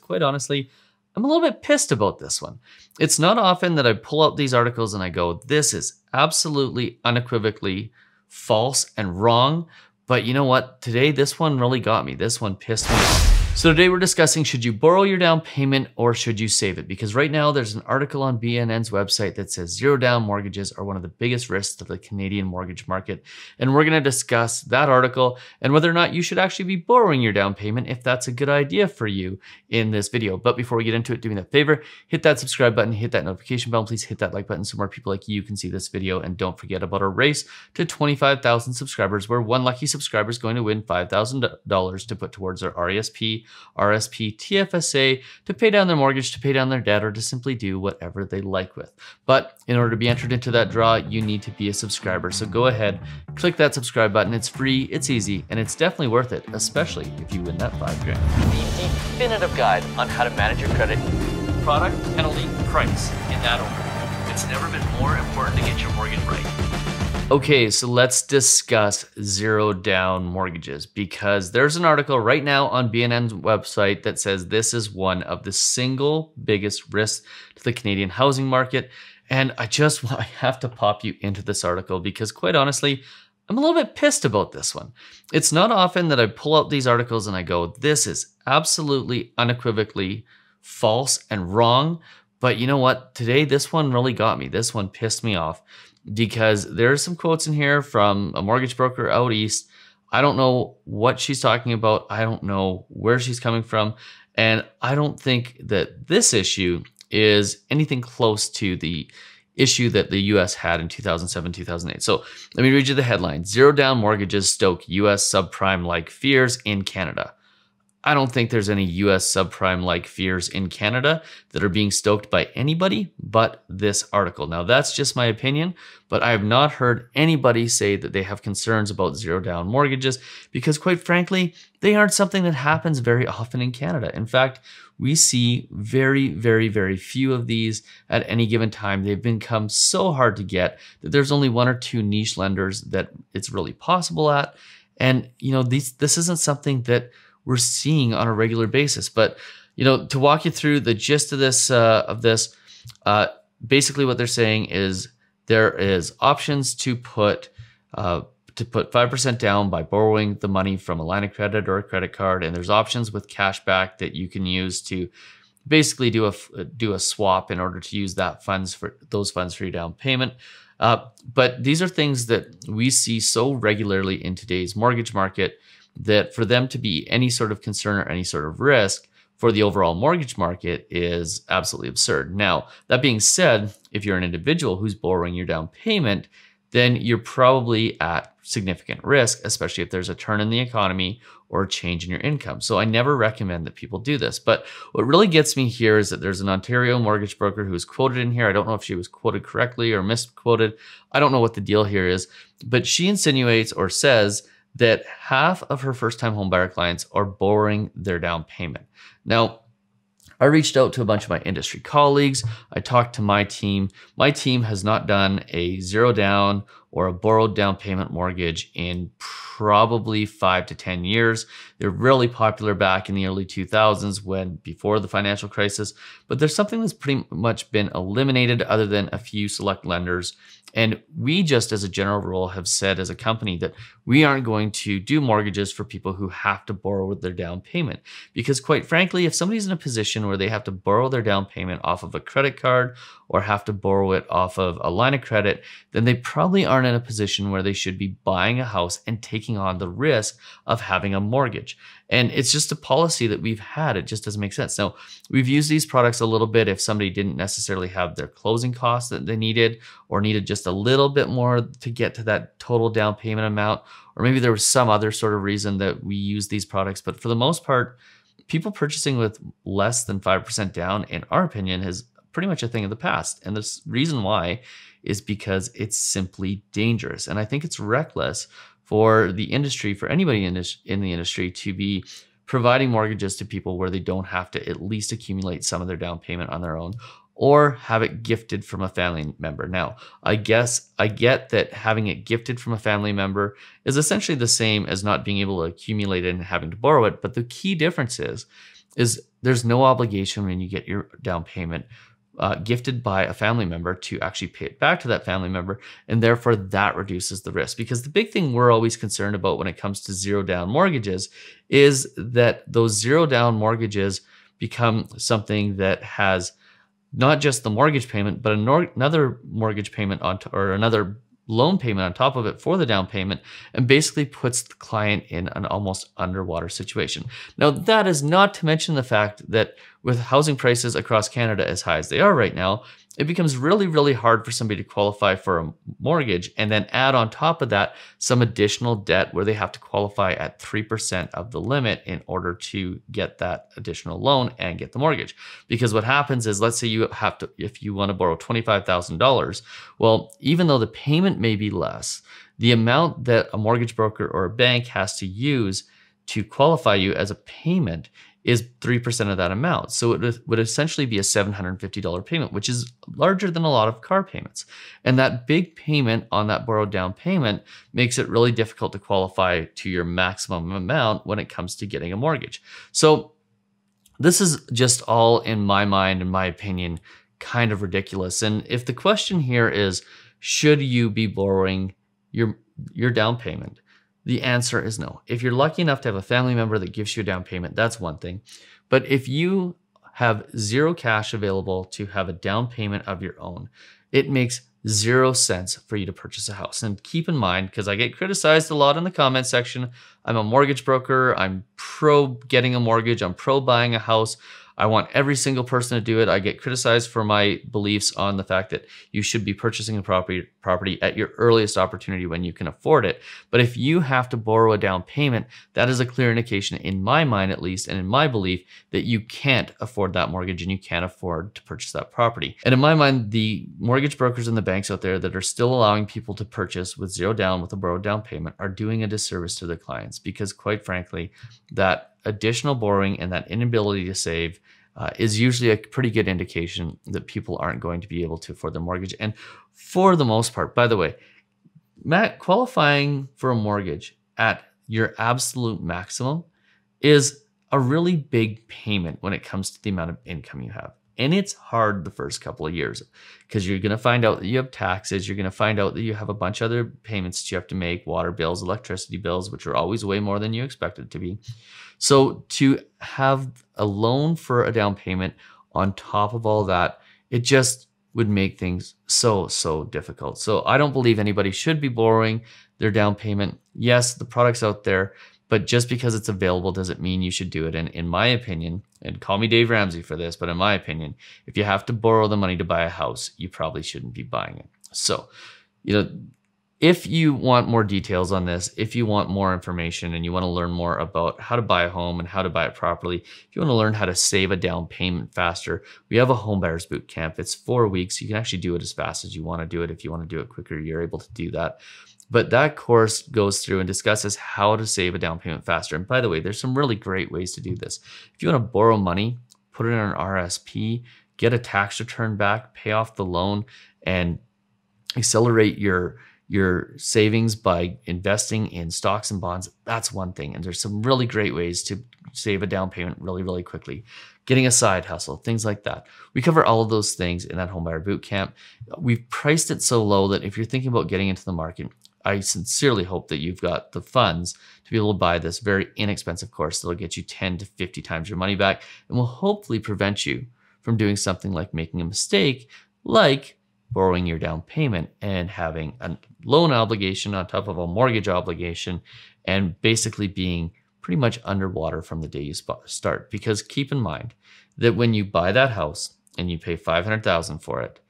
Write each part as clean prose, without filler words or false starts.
quite honestly, I'm a little bit pissed about this one. It's not often that I pull out these articles and I go, this is absolutely unequivocally false and wrong. But you know what? Today, this one really got me. This one pissed me off. So today we're discussing, should you borrow your down payment or should you save it? Because right now there's an article on BNN's website that says zero down mortgages are one of the biggest risks to the Canadian mortgage market. And we're gonna discuss that article and whether or not you should actually be borrowing your down payment if that's a good idea for you in this video. But before we get into it, do me that favor, hit that subscribe button, hit that notification bell, please hit that like button so more people like you can see this video. And don't forget about our race to 25,000 subscribers, where one lucky subscriber is going to win $5,000 to put towards their RESP, RSP, TFSA, to pay down their mortgage, to pay down their debt, or to simply do whatever they like with. But in order to be entered into that draw, you need to be a subscriber. So go ahead, click that subscribe button. It's free, it's easy, and it's definitely worth it, especially if you win that $5 grand. The definitive guide on how to manage your credit. Product, penalty, price, in that order. It's never been more important to get your mortgage right. Okay, so let's discuss zero down mortgages, because there's an article right now on BNN's website that says this is one of the single biggest risks to the Canadian housing market. And I have to pop you into this article because quite honestly, I'm a little bit pissed about this one. It's not often that I pull out these articles and I go, this is absolutely unequivocally false and wrong. But you know what? Today, this one really got me. This one pissed me off, because there are some quotes in here from a mortgage broker out east. I don't know what she's talking about. I don't know where she's coming from. And I don't think that this issue is anything close to the issue that the US had in 2007, 2008. So let me read you the headline. Zero down mortgages stoke US subprime-like fears in Canada. I don't think there's any US subprime-like fears in Canada that are being stoked by anybody but this article. Now, that's just my opinion, but I have not heard anybody say that they have concerns about zero down mortgages, because quite frankly, they aren't something that happens very often in Canada. In fact, we see very, very, very few of these at any given time. They've become so hard to get that there's only one or two niche lenders that it's really possible at. And you know, this isn't something that we're seeing on a regular basis. But you know, to walk you through the gist of this, basically what they're saying is there is options to put 5% down by borrowing the money from a line of credit or a credit card, and there's options with cash back that you can use to basically do a swap in order to use those funds for your down payment. But these are things that we see so regularly in today's mortgage market that for them to be any sort of concern or any sort of risk for the overall mortgage market is absolutely absurd. Now, that being said, if you're an individual who's borrowing your down payment, then you're probably at significant risk, especially if there's a turn in the economy or a change in your income. So I never recommend that people do this. But what really gets me here is that there's an Ontario mortgage broker who's quoted in here. I don't know if she was quoted correctly or misquoted. I don't know what the deal here is, but she insinuates or says that half of her first-time homebuyer clients are borrowing their down payment. Now, I reached out to a bunch of my industry colleagues. I talked to my team. My team has not done a zero down or a borrowed down payment mortgage in probably 5 to 10 years. They're really popular back in the early 2000s before the financial crisis, but there's something that's pretty much been eliminated other than a few select lenders. And we just as a general rule have said as a company that we aren't going to do mortgages for people who have to borrow their down payment. Because quite frankly, if somebody's in a position where they have to borrow their down payment off of a credit card or have to borrow it off of a line of credit, then they probably aren't in a position where they should be buying a house and taking on the risk of having a mortgage. And it's just a policy that we've had. It just doesn't make sense. Now, we've used these products a little bit if somebody didn't necessarily have their closing costs that they needed, or needed just a little bit more to get to that total down payment amount, or maybe there was some other sort of reason that we use these products. But for the most part, people purchasing with less than 5% down, in our opinion, is pretty much a thing of the past. And the reason why is because it's simply dangerous. And I think it's reckless for the industry, for anybody in the industry, to be providing mortgages to people where they don't have to at least accumulate some of their down payment on their own, or have it gifted from a family member. Now, I get that having it gifted from a family member is essentially the same as not being able to accumulate it and having to borrow it. But the key difference is is there's no obligation when you get your down payment gifted by a family member to actually pay it back to that family member. And therefore that reduces the risk, because the big thing we're always concerned about when it comes to zero down mortgages is that those zero down mortgages become something that has not just the mortgage payment, but another mortgage payment or another loan payment on top of it for the down payment, and basically puts the client in an almost underwater situation. Now, that is not to mention the fact that with housing prices across Canada as high as they are right now, it becomes really, really hard for somebody to qualify for a mortgage and then add on top of that some additional debt where they have to qualify at 3% of the limit in order to get that additional loan and get the mortgage. Because what happens is, let's say you have to, if you want to borrow $25,000, well, even though the payment may be less, the amount that a mortgage broker or a bank has to use to qualify you as a payment is 3% of that amount. So it would essentially be a $750 payment, which is larger than a lot of car payments. And that big payment on that borrowed down payment makes it really difficult to qualify to your maximum amount when it comes to getting a mortgage. So this is just all, in my mind, in my opinion, kind of ridiculous. And if the question here is, should you be borrowing your down payment? The answer is no. If you're lucky enough to have a family member that gives you a down payment, that's one thing. But if you have zero cash available to have a down payment of your own, it makes 0 sense for you to purchase a house. And keep in mind, because I get criticized a lot in the comment section, I'm a mortgage broker. I'm pro getting a mortgage. I'm pro buying a house. I want every single person to do it. I get criticized for my beliefs on the fact that you should be purchasing a property at your earliest opportunity when you can afford it. But if you have to borrow a down payment, that is a clear indication, in my mind at least, and in my belief, that you can't afford that mortgage and you can't afford to purchase that property. And in my mind, the mortgage brokers and the banks out there that are still allowing people to purchase with zero down with a borrowed down payment are doing a disservice to their clients, because quite frankly, that additional borrowing and that inability to save is usually a pretty good indication that people aren't going to be able to afford their mortgage. And for the most part, by the way, qualifying for a mortgage at your absolute maximum is a really big payment when it comes to the amount of income you have. And it's hard the first couple of years, because you're going to find out that you have taxes. You're going to find out that you have a bunch of other payments that you have to make, water bills, electricity bills, which are always way more than you expected to be. So to have a loan for a down payment on top of all that, it just would make things so difficult. So I don't believe anybody should be borrowing their down payment. Yes, the product's out there, but just because it's available doesn't mean you should do it. And in my opinion, and call me Dave Ramsey for this, but in my opinion, if you have to borrow the money to buy a house, you probably shouldn't be buying it. So, if you want more details on this, if you want more information and you want to learn more about how to buy a home and how to buy it properly, if you want to learn how to save a down payment faster, we have a home buyers boot camp. It's 4 weeks. You can actually do it as fast as you want to do it. If you want to do it quicker, you're able to do that. But that course goes through and discusses how to save a down payment faster. And by the way, there's some really great ways to do this. If you want to borrow money, put it in an RSP, get a tax return back, pay off the loan, and accelerate your savings by investing in stocks and bonds, that's one thing. And there's some really great ways to save a down payment really quickly. Getting a side hustle, things like that. We cover all of those things in that homebuyer bootcamp. We've priced it so low that if you're thinking about getting into the market, I sincerely hope that you've got the funds to be able to buy this very inexpensive course that'll get you 10 to 50 times your money back and will hopefully prevent you from doing something like making a mistake, like borrowing your down payment and having a loan obligation on top of a mortgage obligation and basically being pretty much underwater from the day you start. Because keep in mind that when you buy that house and you pay $500,000 for it,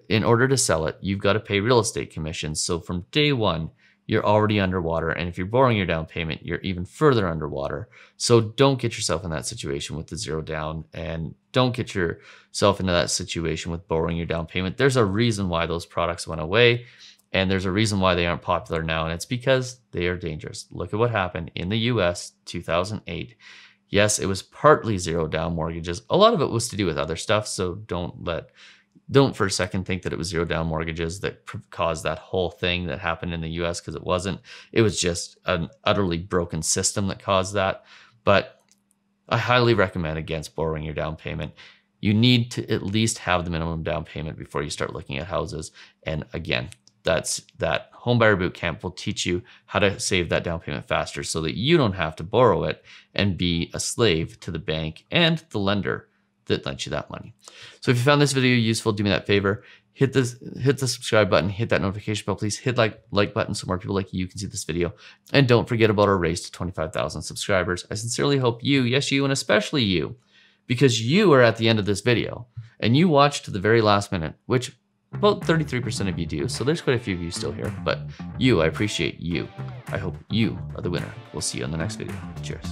in order to sell it, you've got to pay real estate commissions. So from day one, you're already underwater. And if you're borrowing your down payment, you're even further underwater. So don't get yourself in that situation with the zero down, and don't get yourself into that situation with borrowing your down payment. There's a reason why those products went away, and there's a reason why they aren't popular now, and it's because they are dangerous. Look at what happened in the US 2008. Yes, it was partly zero down mortgages. A lot of it was to do with other stuff, so don't for a second think that it was zero down mortgages that caused that whole thing that happened in the US, because it wasn't. It was just an utterly broken system that caused that. But I highly recommend against borrowing your down payment. You need to at least have the minimum down payment before you start looking at houses. And again, that homebuyer boot camp will teach you how to save that down payment faster so that you don't have to borrow it and be a slave to the bank and the lender that lent you that money. So if you found this video useful, do me that favor. Hit the subscribe button, hit that notification bell, please hit like button so more people like you can see this video. And don't forget about our race to 25,000 subscribers. I sincerely hope you, yes you, and especially you, because you are at the end of this video and you watched to the very last minute, which about 33% of you do. So there's quite a few of you still here, but you, I appreciate you. I hope you are the winner. We'll see you on the next video. Cheers.